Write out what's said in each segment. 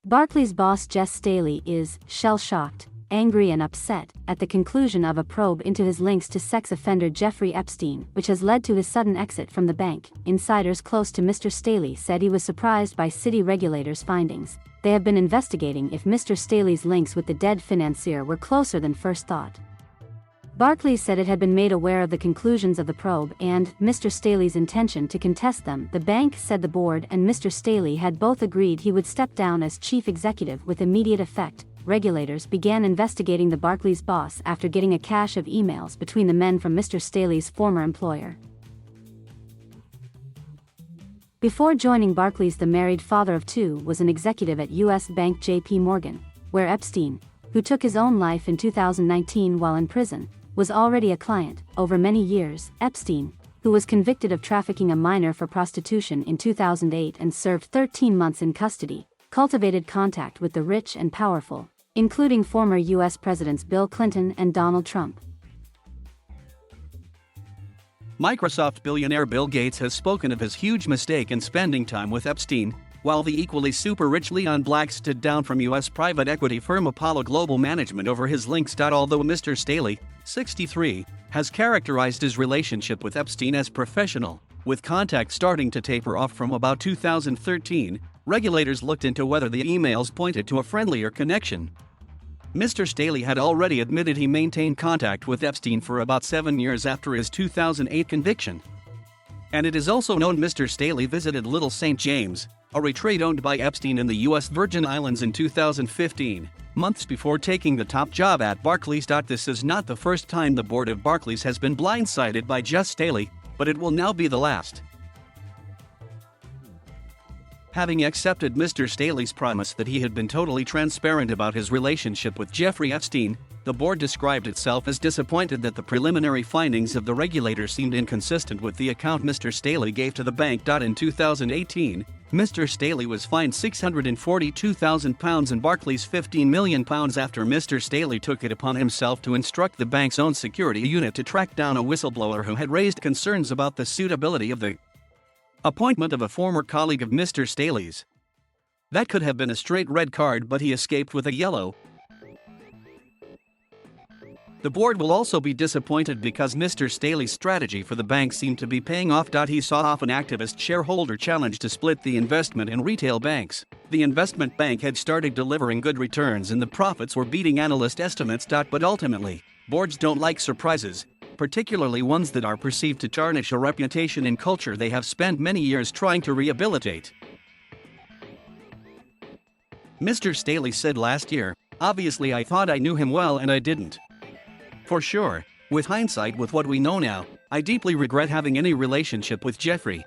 Barclays boss Jes Staley is shell-shocked, angry and upset at the conclusion of a probe into his links to sex offender Jeffrey Epstein, which has led to his sudden exit from the bank. Insiders close to Mr. Staley said he was surprised by city regulators' findings. They have been investigating if Mr. Staley's links with the dead financier were closer than first thought. Barclays said it had been made aware of the conclusions of the probe and Mr. Staley's intention to contest them. The bank said the board and Mr. Staley had both agreed he would step down as chief executive with immediate effect. Regulators began investigating the Barclays boss after getting a cache of emails between the men from Mr. Staley's former employer. Before joining Barclays, the married father of two was an executive at U.S. bank J.P. Morgan, where Epstein, who took his own life in 2019 while in prison, was already a client. Over many years, Epstein, who was convicted of trafficking a minor for prostitution in 2008 and served 13 months in custody, cultivated contact with the rich and powerful, including former U.S. Presidents Bill Clinton and Donald Trump. Microsoft billionaire Bill Gates has spoken of his huge mistake in spending time with Epstein, while the equally super-rich Leon Black stood down from U.S. private equity firm Apollo Global Management over his links. Although Mr. Staley, 63, has characterized his relationship with Epstein as professional, with contact starting to taper off from about 2013, regulators looked into whether the emails pointed to a friendlier connection. Mr. Staley had already admitted he maintained contact with Epstein for about 7 years after his 2008 conviction. And it is also known Mr. Staley visited Little St. James, a retreat owned by Epstein in the U.S. Virgin Islands in 2015, months before taking the top job at Barclays. This is not the first time the board of Barclays has been blindsided by Jes Staley, but it will now be the last. Having accepted Mr. Staley's promise that he had been totally transparent about his relationship with Jeffrey Epstein, the board described itself as disappointed that the preliminary findings of the regulator seemed inconsistent with the account Mr. Staley gave to the bank. In 2018, Mr. Staley was fined £642,000 and Barclays £15 million after Mr. Staley took it upon himself to instruct the bank's own security unit to track down a whistleblower who had raised concerns about the suitability of the appointment of a former colleague of Mr. Staley's. That could have been a straight red card, but he escaped with a yellow. The board will also be disappointed because Mr. Staley's strategy for the bank seemed to be paying off. He saw off an activist shareholder challenge to split the investment in retail banks. The investment bank had started delivering good returns and the profits were beating analyst estimates. But ultimately, boards don't like surprises, particularly ones that are perceived to tarnish a reputation and culture they have spent many years trying to rehabilitate. Mr. Staley said last year, "Obviously I thought I knew him well and I didn't. For sure, with hindsight, with what we know now, I deeply regret having any relationship with Jeffrey."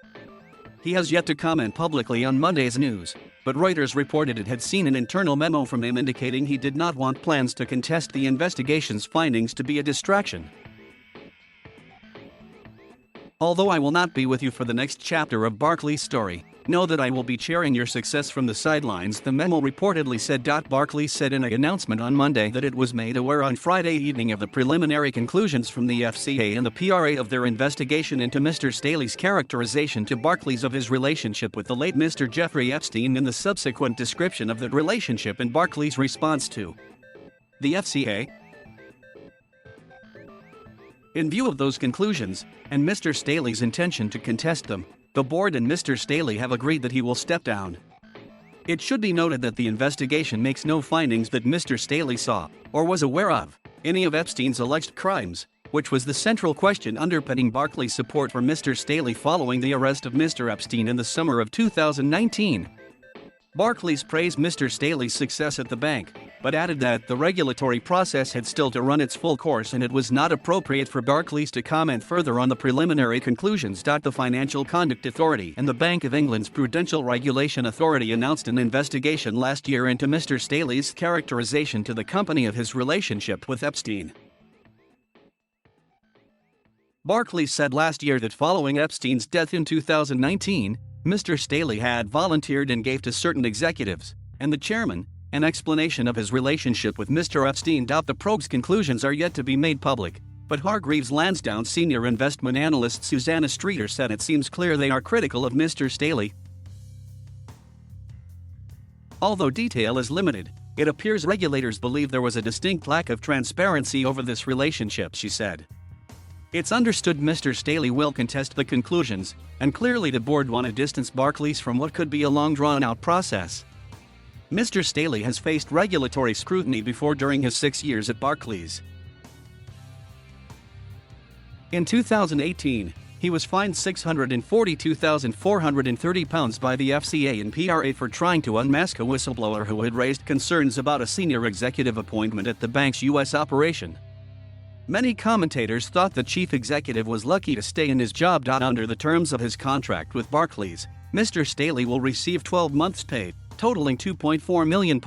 He has yet to comment publicly on Monday's news, but Reuters reported it had seen an internal memo from him indicating he did not want plans to contest the investigation's findings to be a distraction. "Although I will not be with you for the next chapter of Barclays' story, know that I will be cheering your success from the sidelines," the memo reportedly said. Barclays said in an announcement on Monday that it was made aware on Friday evening of the preliminary conclusions from the FCA and the PRA of their investigation into Mr. Staley's characterization to Barclays of his relationship with the late Mr. Jeffrey Epstein and the subsequent description of that relationship and Barclays' response to the FCA. In view of those conclusions, and Mr. Staley's intention to contest them, the board and Mr. Staley have agreed that he will step down. It should be noted that the investigation makes no findings that Mr. Staley saw, or was aware of, any of Epstein's alleged crimes, which was the central question underpinning Barclays' support for Mr. Staley following the arrest of Mr. Epstein in the summer of 2019. Barclays praised Mr. Staley's success at the bank, but added that the regulatory process had still to run its full course and it was not appropriate for Barclays to comment further on the preliminary conclusions. The Financial Conduct Authority and the Bank of England's Prudential Regulation Authority announced an investigation last year into Mr. Staley's characterization to the company of his relationship with Epstein. Barclays said last year that following Epstein's death in 2019, Mr. Staley had volunteered and gave to certain executives, and the chairman, an explanation of his relationship with Mr. Epstein. The probe's conclusions are yet to be made public, but Hargreaves Lansdowne senior investment analyst Susanna Streeter said it seems clear they are critical of Mr. Staley. Although detail is limited, it appears regulators believe there was a distinct lack of transparency over this relationship, she said. It's understood Mr. Staley will contest the conclusions, and clearly the board want to distance Barclays from what could be a long drawn-out process. Mr. Staley has faced regulatory scrutiny before during his 6 years at Barclays. In 2018, he was fined £642,430 by the FCA and PRA for trying to unmask a whistleblower who had raised concerns about a senior executive appointment at the bank's U.S. operation. Many commentators thought the chief executive was lucky to stay in his job. Under the terms of his contract with Barclays, Mr. Staley will receive 12 months' pay, totaling £2.4 million,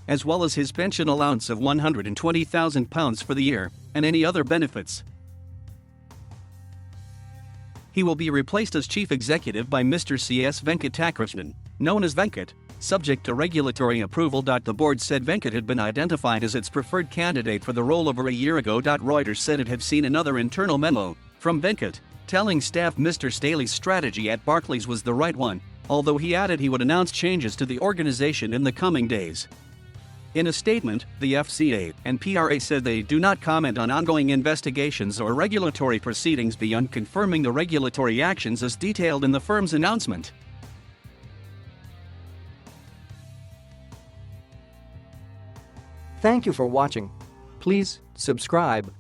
as well as his pension allowance of £120,000 for the year, and any other benefits. He will be replaced as chief executive by Mr. C.S. Venkatakrishnan, known as Venkat, subject to regulatory approval. The board said Venkat had been identified as its preferred candidate for the role over a year ago. Reuters said it had seen another internal memo from Venkat, telling staff Mr. Staley's strategy at Barclays was the right one, although he added he would announce changes to the organization in the coming days. In a statement, the FCA and PRA said they do not comment on ongoing investigations or regulatory proceedings beyond confirming the regulatory actions as detailed in the firm's announcement. Thank you for watching. Please subscribe.